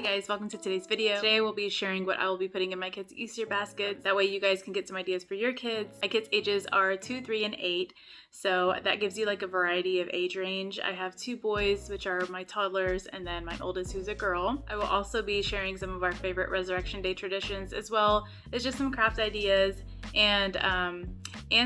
Hey guys, welcome to today's video. Today I will be sharing what I will be putting in my kids' Easter baskets. That way you guys can get some ideas for your kids. My kids' ages are 2, 3, and 8. So that gives you like a variety of age range. I have 2 boys, which are my toddlers, and then my oldest, who's a girl. I will also be sharing some of our favorite Resurrection Day traditions, as well as just some craft ideas and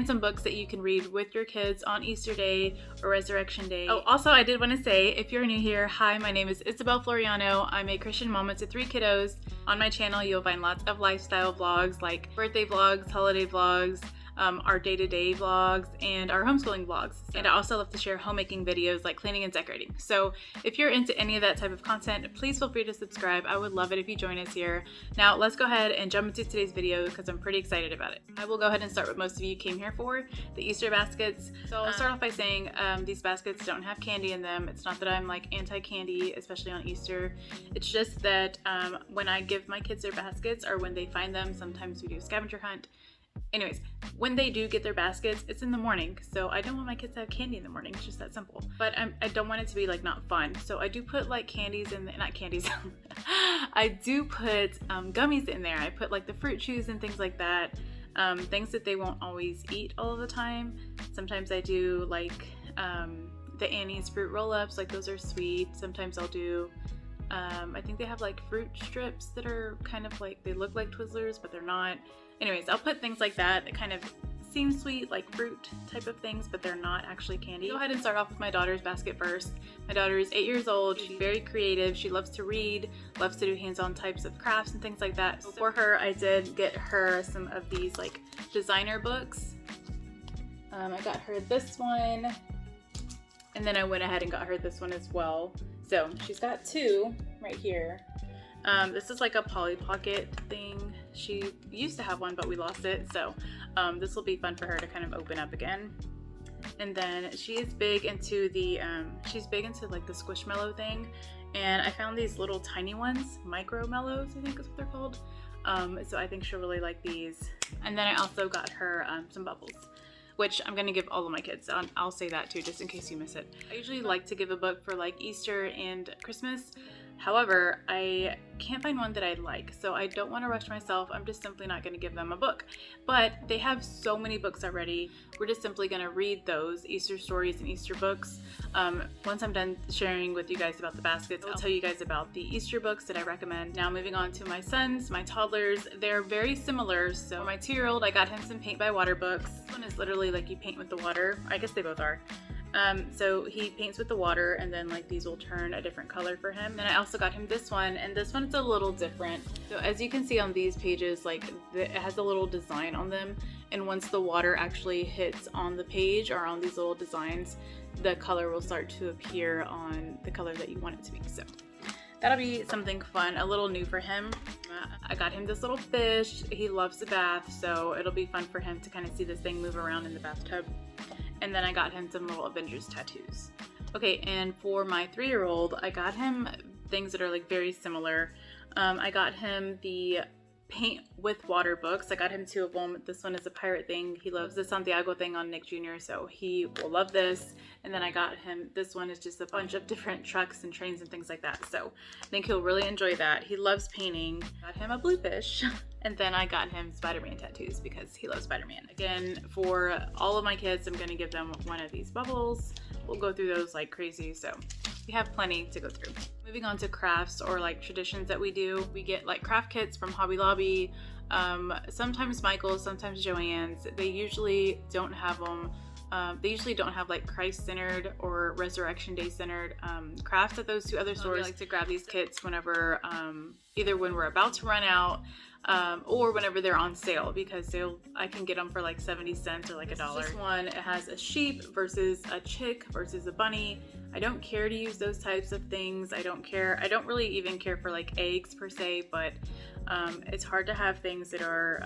some books that you can read with your kids on Easter Day or Resurrection Day. Oh, also I did want to say, if you're new here, hi, my name is Isabel Floriano. I'm a Christian mama to 3 kiddos. On my channel, you'll find lots of lifestyle vlogs like birthday vlogs, holiday vlogs, our day-to-day vlogs, and our homeschooling vlogs. And I also love to share homemaking videos like cleaning and decorating. So if you're into any of that type of content, please feel free to subscribe. I would love it if you join us here. Now let's go ahead and jump into today's video because I'm pretty excited about it. I will go ahead and start what most of you came here for, the Easter baskets. So I'll start off by saying these baskets don't have candy in them. It's not that I'm like anti-candy, especially on Easter. It's just that when I give my kids their baskets, or when they find them, sometimes we do a scavenger hunt. Anyways, when they do get their baskets, it's in the morning, so I don't want my kids to have candy in the morning. It's just that simple. But I don't want it to be like not fun, so I do put like candies in, not candies. I do put gummies in there. I put like the fruit chews and things like that, things that they won't always eat all of the time. Sometimes I do like the Annie's fruit roll-ups, like those are sweet. Sometimes I'll do I think they have like fruit strips that are kind of like, they look like Twizzlers, but they're not. Anyways, I'll put things like that kind of seem sweet, like fruit type of things, but they're not actually candy. Go ahead and start off with my daughter's basket first. My daughter is 8 years old. She's very creative. She loves to read, loves to do hands-on types of crafts and things like that. So for her, I did get her some of these like designer books. I got her this one, and then I went ahead and got her this one as well. So she's got 2 right here. This is like a Polly Pocket thing. She used to have one, but we lost it. So this will be fun for her to kind of open up again. And then she is big into the, she's big into like the Squishmallow thing. And I found these little tiny ones, Micromallows, I think is what they're called. So I think she'll really like these. And then I also got her some bubbles, which I'm gonna give all of my kids. I'll say that too, just in case you miss it. I usually like to give a book for like Easter and Christmas. However, I can't find one that I like, so I don't want to rush myself. I'm just simply not going to give them a book. But they have so many books already. We're just simply going to read those Easter stories and Easter books. Once I'm done sharing with you guys about the baskets, I'll tell you guys about the Easter books that I recommend. Now moving on to my sons, my toddlers, they're very similar. So my 2-year-old, I got him some paint by water books. This one is literally like you paint with the water. I guess they both are. So he paints with the water, and then like these will turn a different color for him. Then I also got him this one, and this one's a little different. So as you can see on these pages, like it has a little design on them, and once the water actually hits on the page or on these little designs, the color will start to appear on the color that you want it to be. So that'll be something fun, a little new for him. I got him this little fish. He loves the bath, so it'll be fun for him to kind of see this thing move around in the bathtub. And then I got him some little Avengers tattoos. Okay, and for my 3-year-old, I got him things that are like very similar. I got him the paint with water books. I got him 2 of them. This one is a pirate thing. He loves the Santiago thing on Nick Jr., so he will love this. And then I got him, this one is just a bunch of different trucks and trains and things like that. So I think he'll really enjoy that. He loves painting. Got him a blue fish. And then I got him Spider-Man tattoos because he loves Spider-Man. Again, for all of my kids, I'm gonna give them one of these bubbles. We'll go through those like crazy, so we have plenty to go through. Moving on to crafts or like traditions that we do. We get like craft kits from Hobby Lobby, sometimes Michael's, sometimes Joann's. They usually don't have them. They usually don't have like Christ-centered or Resurrection Day-centered crafts at those 2 other stores. I like to grab these kits whenever, either when we're about to run out, or whenever they're on sale, because I can get them for like 70 cents or like $1. This one, it has a sheep versus a chick versus a bunny. I don't care to use those types of things. I don't really even care for like eggs per se, but it's hard to have things that are,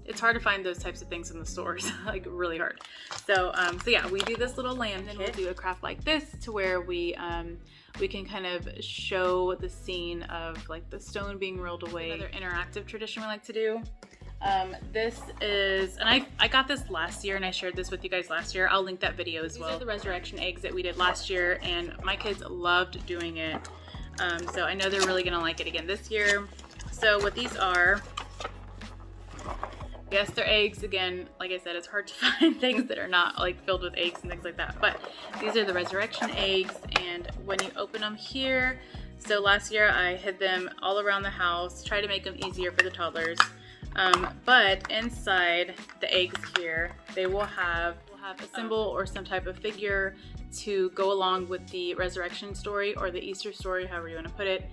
it's hard to find those types of things in the stores, like really hard. So yeah, we do this little lamb, and we'll do a craft like this to where we can kind of show the scene of like the stone being rolled away. Another interactive tradition we like to do. This is, and I got this last year and I shared this with you guys last year. I'll link that video as well. These are the resurrection eggs that we did last year, and my kids loved doing it. So I know they're really gonna like it again this year. So what these are, yes, they're eggs. Again, like I said, it's hard to find things that are not like filled with eggs and things like that. But these are the resurrection eggs, and when you open them here, so last year I hid them all around the house, try to make them easier for the toddlers. But inside the eggs here, they will have a symbol or some type of figure to go along with the resurrection story or the Easter story, however you want to put it.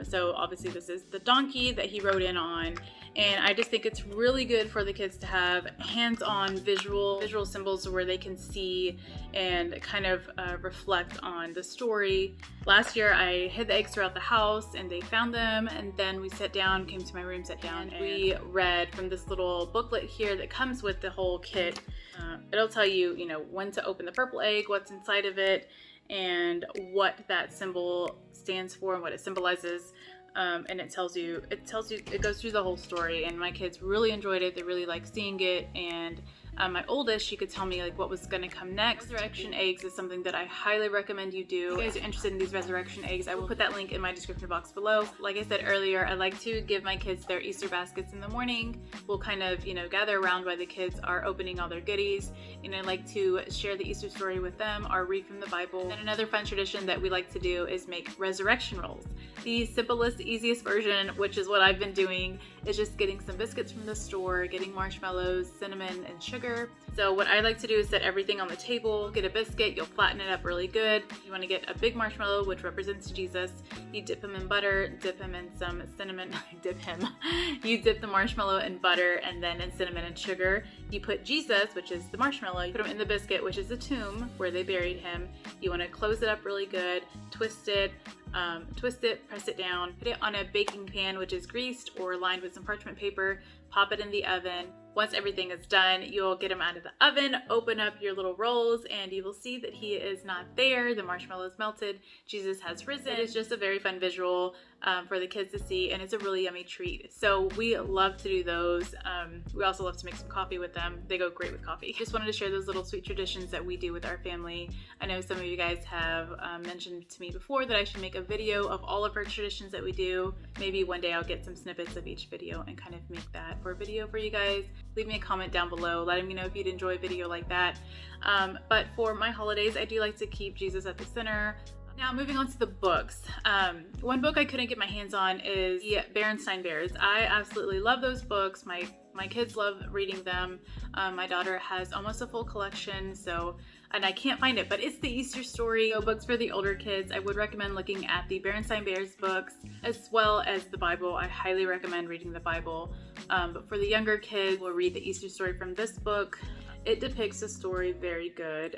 So obviously this is the donkey that he rode in on, and I just think it's really good for the kids to have hands-on visual symbols where they can see and kind of reflect on the story. Last year I hid the eggs throughout the house and they found them, and then we sat down, came to my room, sat down, and we read from this little booklet here that comes with the whole kit. It'll tell you, when to open the purple egg, what's inside of it, and what that symbol stands for and what it symbolizes. And it goes through the whole story, and my kids really enjoyed it. They really liked seeing it, and my oldest, she could tell me like what was going to come next. Resurrection eggs is something that I highly recommend you do. If you guys are interested in these resurrection eggs, I will put that link in my description box below. Like I said earlier, I like to give my kids their Easter baskets in the morning. We'll kind of, gather around while the kids are opening all their goodies, and I like to share the Easter story with them or read from the Bible. And then another fun tradition that we like to do is make resurrection rolls. The simplest, easiest version, which is what I've been doing, is just getting some biscuits from the store, getting marshmallows, cinnamon, and sugar. So what I like to do is set everything on the table, get a biscuit, you'll flatten it up really good. You want to get a big marshmallow, which represents Jesus. You dip him in butter, dip him in some cinnamon, You dip the marshmallow in butter and then in cinnamon and sugar. You put Jesus, which is the marshmallow, you put him in the biscuit, which is the tomb where they buried him. You want to close it up really good, twist it, press it down, put it on a baking pan, which is greased or lined with some parchment paper, pop it in the oven. Once everything is done, you'll get them out of the oven, open up your little rolls, and you will see that he is not there. The marshmallow is melted. Jesus has risen. It's just a very fun visual for the kids to see, and it's a really yummy treat. So we love to do those. We also love to make some coffee with them. They go great with coffee. Just wanted to share those little sweet traditions that we do with our family. I know some of you guys have mentioned to me before that I should make a video of all of our traditions that we do. Maybe one day I'll get some snippets of each video and kind of make that for a video for you guys. Leave me a comment down below letting me know if you'd enjoy a video like that. But for my holidays, I do like to keep Jesus at the center. Now moving on to the books. One book I couldn't get my hands on is the Berenstain Bears. I absolutely love those books. My kids love reading them. My daughter has almost a full collection, and I can't find it, but it's the Easter story. So books for the older kids, I would recommend looking at the Berenstain Bears books as well as the Bible. I highly recommend reading the Bible. But for the younger kids, we'll read the Easter story from this book. It depicts the story very good,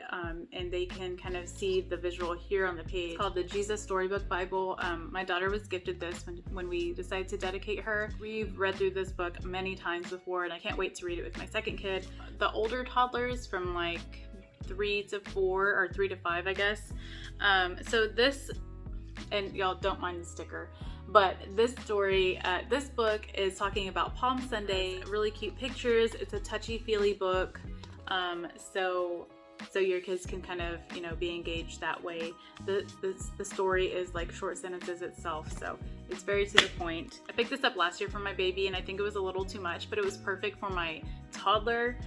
and they can kind of see the visual here on the page. It's called the Jesus Storybook Bible. My daughter was gifted this when we decided to dedicate her. We've read through this book many times before, and I can't wait to read it with my second kid. The older toddlers from like 3 to 4 or 3 to 5, I guess. So this, and y'all don't mind the sticker, but this story, this book is talking about Palm Sunday. Really cute pictures. It's a touchy-feely book. So your kids can kind of, be engaged that way. The story is like short sentences itself, so it's very to the point. I picked this up last year for my baby, and I think it was a little too much, but it was perfect for my toddler.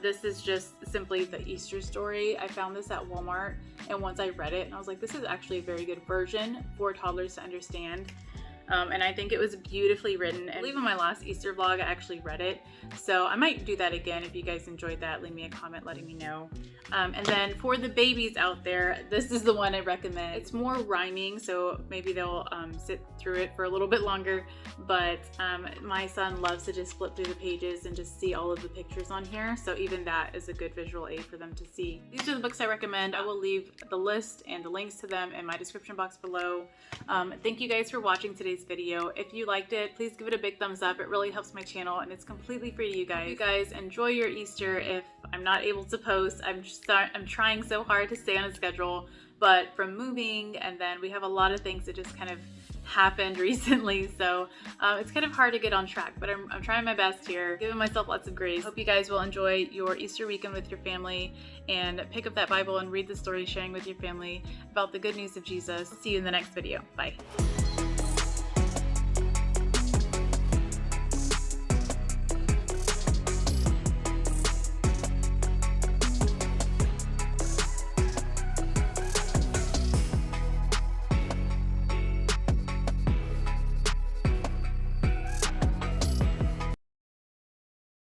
This is just simply the Easter story. I found this at Walmart, and once I read it, and I was like, this is actually a very good version for toddlers to understand. And I think it was beautifully written. I believe in my last Easter vlog, I actually read it. So I might do that again. If you guys enjoyed that, leave me a comment letting me know. And then for the babies out there, this is the one I recommend. It's more rhyming, so maybe they'll sit through it for a little bit longer. But my son loves to just flip through the pages and just see all of the pictures on here. So even that is a good visual aid for them to see. These are the books I recommend. I will leave the list and the links to them in my description box below. Thank you guys for watching today's video. If you liked it, please give it a big thumbs up. It really helps my channel, and it's completely free to you guys. You guys enjoy your Easter. If I'm not able to post, I'm trying so hard to stay on a schedule, but from moving, and then we have a lot of things that just kind of happened recently, so it's kind of hard to get on track, but I'm trying my best here, giving myself lots of grace. Hope you guys will enjoy your Easter weekend with your family and pick up that Bible and read the story, sharing with your family about the good news of Jesus. See you in the next video. Bye.